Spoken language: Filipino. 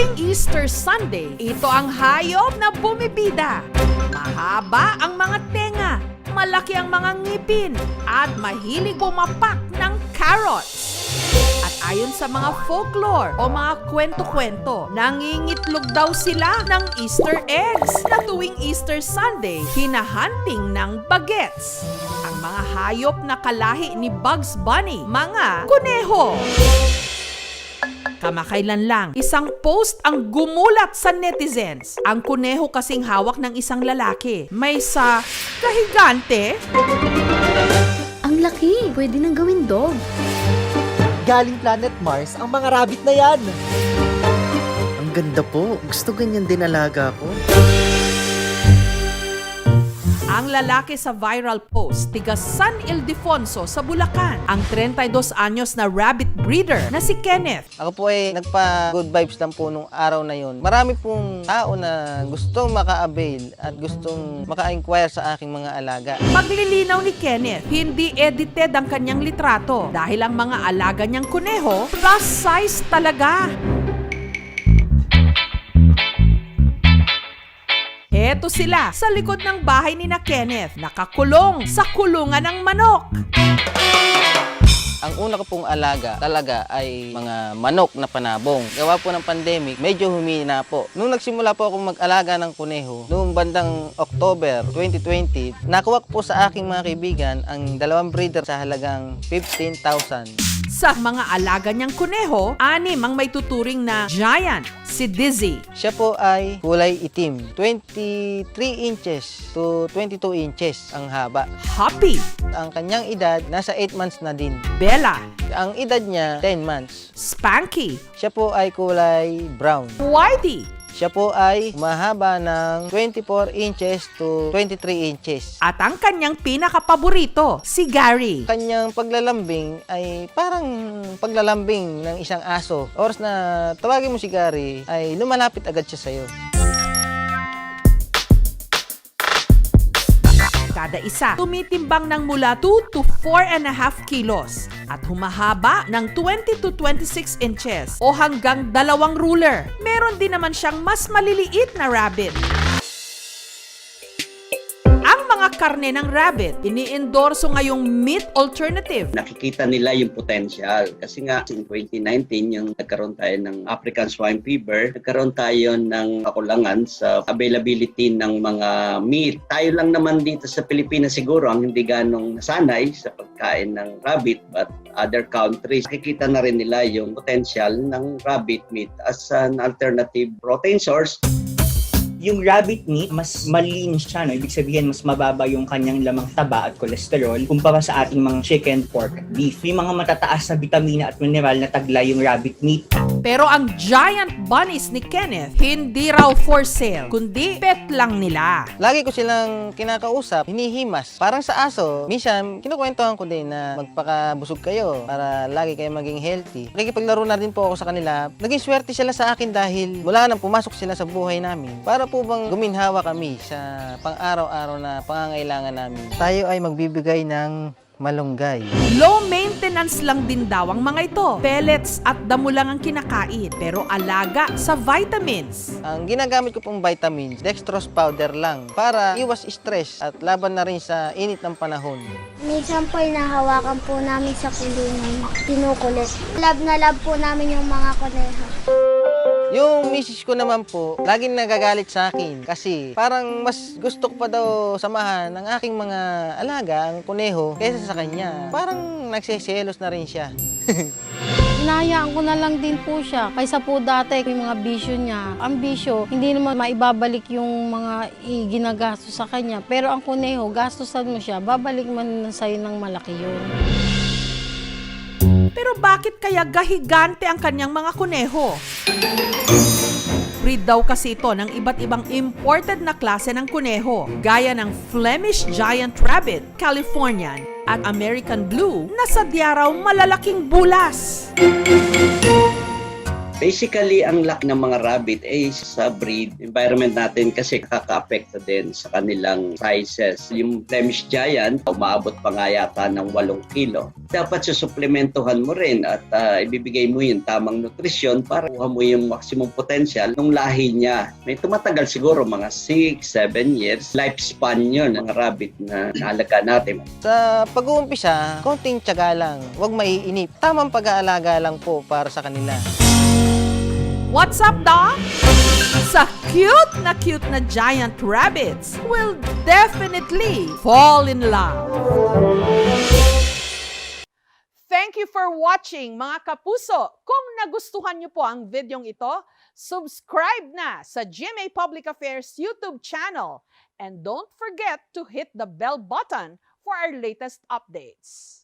Tuwing Easter Sunday, ito ang hayop na bumibida. Mahaba ang mga tenga, malaki ang mga ngipin, at mahilig pumapak ng carrots. At ayon sa mga folklore o mga kwento-kwento, nangingitlog daw sila ng Easter eggs na tuwing Easter Sunday, hinahunting ng bagets. Ang mga hayop na kalahi ni Bugs Bunny, mga kuneho. Kamakailan lang, isang post ang gumulat sa netizens. Ang kuneho kasing hawak ng isang lalaki. May sa kahigante. Ang laki, pwede nang gawin dog. Galing Planet Mars ang mga rabbit na yan. Ang ganda po. Gusto ganyan din alaga ko. Ang lalaki sa viral post, tiga San Ildefonso sa Bulacan, ang 32 anyos na rabbit breeder na si Kenneth. Ako po ay nagpa-good vibes lang po nung araw na yon. Marami pong tao na gustong maka-avail at gustong maka-inquire sa aking mga alaga. Paglilinaw ni Kenneth, hindi edited ang kanyang litrato dahil ang mga alaga niyang kuneho, plus size talaga. Eto sila sa likod ng bahay ni na Kenneth, nakakulong sa kulungan ng manok. Ang una ko pong alaga talaga ay mga manok na panabong. Gawa po ng pandemic, medyo humina po. Nung nagsimula po akong mag-alaga ng kuneho, noong bandang October 2020, nakuha ko po sa aking mga kaibigan ang dalawang breeder sa halagang 15,000. Sa mga alaga niyang kuneho, 6 ang may tuturing na giant, si Dizzy. Siya po ay kulay itim, 23 inches to 22 inches ang haba. Happy, Ang kanyang edad, nasa 8 months na din. Bella, Ang edad niya, 10 months. Spanky, Siya po ay kulay brown. Whitey, Siya po ay mahaba ng 24 inches to 23 inches. at ang kanyang pinakapaborito, si Gary. Kanyang paglalambing ay parang paglalambing ng isang aso. Oras na tawagin mo si Gary, ay lumalapit agad siya sa'yo. Kada isa, tumitimbang ng mula 2 to 4.5 kilos at humahaba ng 20 to 26 inches o hanggang 2 ruler. Meron din naman siyang mas maliliit na rabbit. Ang mga karne ng rabbit, ini-endorso ngayong meat alternative. Nakikita nila yung potential. Kasi nga, in 2019, yung nagkaroon tayo ng African Swine Fever, nagkaroon tayo ng kakulangan sa availability ng mga meat. Tayo lang naman dito sa Pilipinas siguro ang hindi ganong nasanay sa pagkain ng rabbit, but other countries, nakikita na rin nila yung potential ng rabbit meat as an alternative protein source. Yung rabbit meat, mas maliin siya, no? Ibig sabihin, mas mababa yung kanyang lamang taba at kolesterol kumpara sa ating mga chicken, pork, at beef. May mga matataas na vitamina at mineral na taglay yung rabbit meat. Pero ang giant bunnies ni Kenneth, hindi raw for sale, kundi pet lang nila. Lagi ko silang kinakausap, hinihimas. Parang sa aso, minsan kinukwentuhan ko din na magpakabusog kayo para lagi kayo maging healthy. Nakikipaglaro na rin po ako sa kanila. Naging swerte sila sa akin dahil mula nang pumasok sila sa buhay namin. Para po bang guminhawa kami sa pang-araw-araw na pangangailangan namin. Tayo ay magbibigay ng malunggay. Low maintenance lang din daw ang mga ito. Pellets at damo lang ang kinakain, pero alaga sa vitamins. Ang ginagamit ko pong vitamins, dextrose powder lang para iwas stress at laban na rin sa init ng panahon. Minsan po nahawakan po namin sa kulungan, kinukulit. Love na love po namin yung mga kuneho. Yung misis ko naman po, laging nagagalit sa akin kasi parang mas gusto ko pa daw samahan ng aking mga alaga, ang kuneho, kaysa sa kanya. Parang nagseselos na rin siya. Hinahayaan ko na lang din po siya. Kaysa po dati, yung mga bisyo niya. Ang bisyo, hindi naman maibabalik yung mga ginagastos sa kanya. Pero ang kuneho, gastusan mo siya, babalik man sa'yo ng malaki yun. Pero bakit kaya gahigante ang kanyang mga kuneho? Breed daw kasi ito ng iba't ibang imported na klase ng kuneho, gaya ng Flemish Giant Rabbit, Californian, at American Blue na sadya raw malalaking bulas. Basically, ang laki ng mga rabbit ay sa breed environment natin kasi kaka-apekto din sa kanilang sizes. Yung Flemish Giant, umaabot pa nga yata ng 8 kilo. Dapat susuplementuhan mo rin at ibibigay mo yung tamang nutrisyon para kuha mo yung maximum potential ng lahi niya. May tumatagal siguro mga 6-7 years. Lifespan yun ng rabbit na naalaga natin. Sa pag-uumpisa, konting tiyaga lang. Huwag maiinip. Tamang pag-aalaga lang po para sa kanila. What's up, Doc? Sa cute na giant rabbits will definitely fall in love. Thank you for watching, mga kapuso. Kung nagustuhan niyo po ang videong ito, subscribe na sa GMA Public Affairs YouTube channel. And don't forget to hit the bell button for our latest updates.